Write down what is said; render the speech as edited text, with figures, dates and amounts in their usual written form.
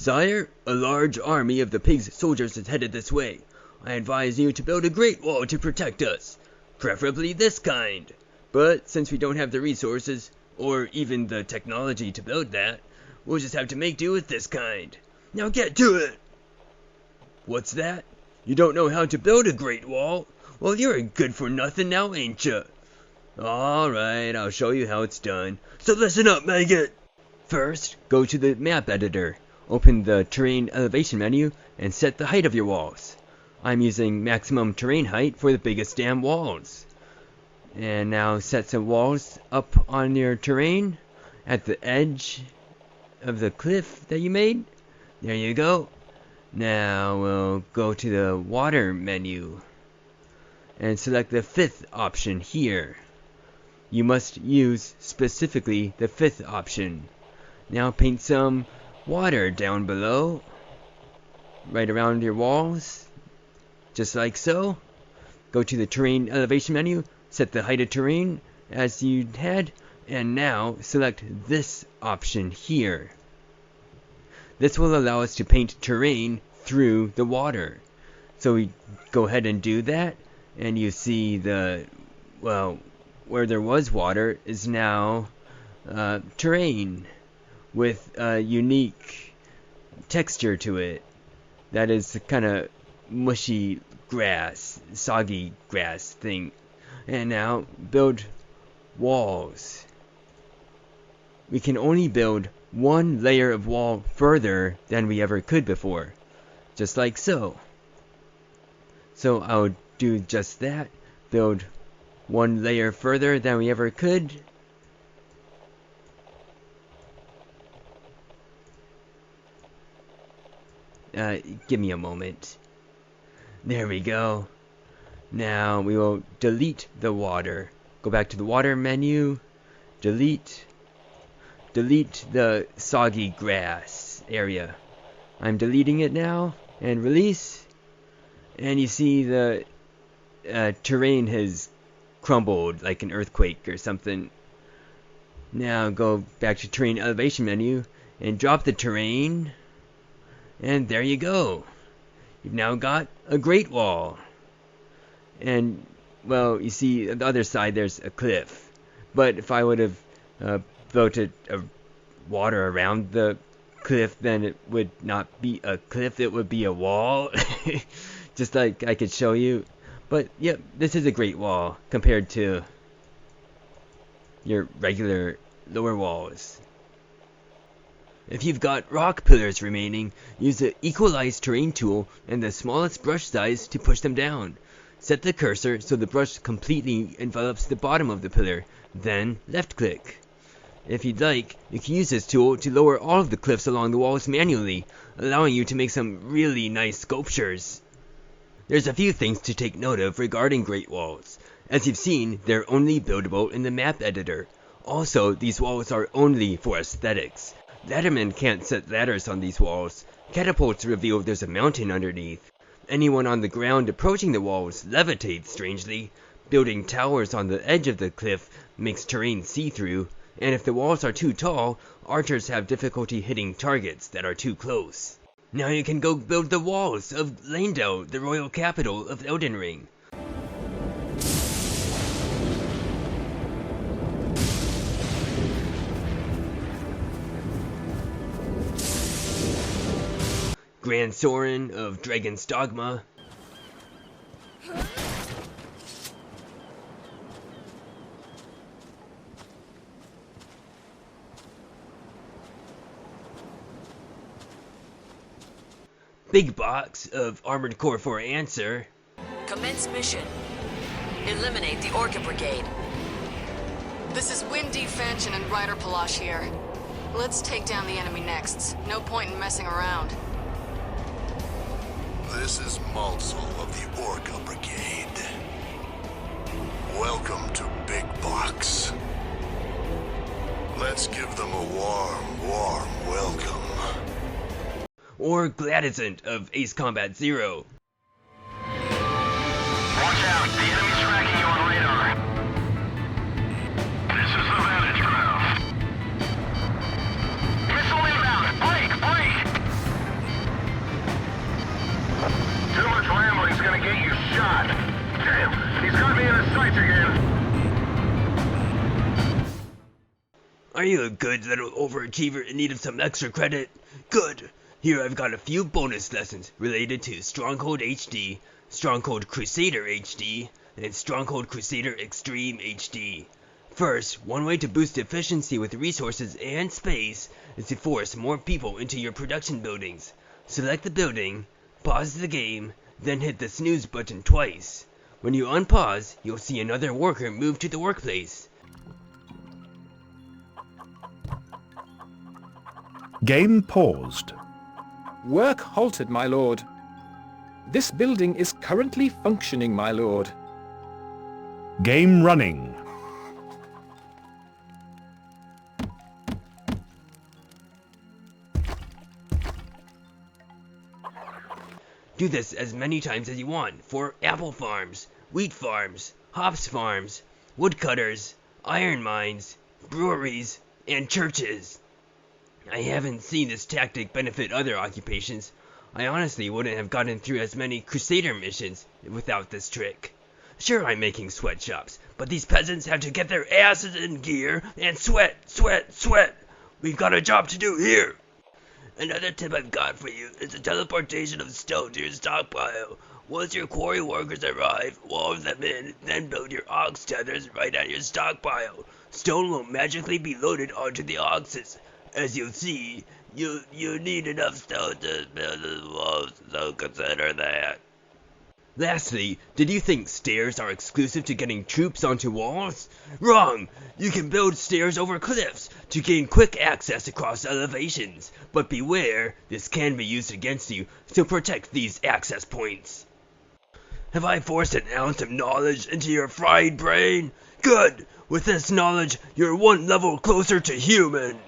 Sire, a large army of the pig's soldiers is headed this way. I advise you to build a great wall to protect us, preferably this kind. But since we don't have the resources, or even the technology to build that, we'll just have to make do with this kind. Now get to it! What's that? You don't know how to build a great wall? Well, you're a good-for-nothing now, ain't ya? Alright, I'll show you how it's done. So listen up, maggot! First, go to the map editor. Open the terrain elevation menu and set the height of your walls. I'm using maximum terrain height for the biggest damn walls. And now set some walls up on your terrain at the edge of the cliff that you made. There you go. Now we'll go to the water menu and select the 5th option here. You must use specifically the 5th option. Now paint some water down below, right around your walls, just like so. Go to the terrain elevation menu, set the height of terrain as you had, and now select this option here. This will allow us to paint terrain through the water. So we go ahead and do that, and you see the, well, where there was water is now terrain with a unique texture to it. That is kind of mushy grass, soggy grass thing. And now build walls. We can only build one layer of wall further than we ever could before. Just like so. So I'll do just that. Build one layer further than we ever could. Give me a moment. There we go. Now we will delete the water. Go back to the water menu. Delete the soggy grass area. I'm deleting it now. And release. And you see the terrain has crumbled like an earthquake or something. Now go back to terrain elevation menu and drop the terrain. And there you go. You've now got a great wall. And, well, you see, on the other side there's a cliff. But if I would have built a water around the cliff, then it would not be a cliff, it would be a wall. Just like I could show you. But, yep, this is a great wall compared to your regular lower walls. If you've got rock pillars remaining, use the Equalize Terrain tool and the smallest brush size to push them down. Set the cursor so the brush completely envelops the bottom of the pillar, then left click. If you'd like, you can use this tool to lower all of the cliffs along the walls manually, allowing you to make some really nice sculptures. There's a few things to take note of regarding Great Walls. As you've seen, they're only buildable in the map editor. Also, these walls are only for aesthetics. Laddermen can't set ladders on these walls. Catapults reveal there's a mountain underneath. Anyone on the ground approaching the walls levitates strangely. Building towers on the edge of the cliff makes terrain see-through. And if the walls are too tall, archers have difficulty hitting targets that are too close. Now you can go build the walls of Leyndell, the royal capital of Elden Ring. Gran Soren of Dragon's Dogma. Big Box of Armored Core 4 Answer. Commence mission. Eliminate the ORCA brigade. This is Windy Fanchen and Ryder Palash here. Let's take down the enemy next. No point in messing around. This is Maltzel of the ORCA brigade. Welcome to Big Box. Let's give them a warm welcome. Or Glatisant of Ace Combat 0. Watch out, the enemy's tracking you on radar. This is the vantage ground. Missile inbound, break! Are you a good little overachiever in need of some extra credit? Good! Here I've got a few bonus lessons related to Stronghold HD, Stronghold Crusader HD, and Stronghold Crusader Extreme HD. First, one way to boost efficiency with resources and space is to force more people into your production buildings. Select the building, pause the game, then hit the snooze button twice. When you unpause, you'll see another worker move to the workplace. Game paused. Work halted, my lord. This building is currently functioning, my lord. Game running. Do this as many times as you want for apple farms, wheat farms, hops farms, woodcutters, iron mines, breweries, and churches. I haven't seen this tactic benefit other occupations. I honestly wouldn't have gotten through as many Crusader missions without this trick. Sure, I'm making sweatshops, but these peasants have to get their asses in gear and sweat. We've got a job to do here. Another tip I've got for you is the teleportation of stone to your stockpile. Once your quarry workers arrive, wall them in, then build your ox tethers right at your stockpile. Stone will magically be loaded onto the oxes. As you'll see, you need enough stone to build the walls, so consider that. Lastly, did you think stairs are exclusive to getting troops onto walls? Wrong! You can build stairs over cliffs to gain quick access across elevations, but beware, this can be used against you, so protect these access points. Have I forced an ounce of knowledge into your fried brain? Good! With this knowledge, you're one level closer to human!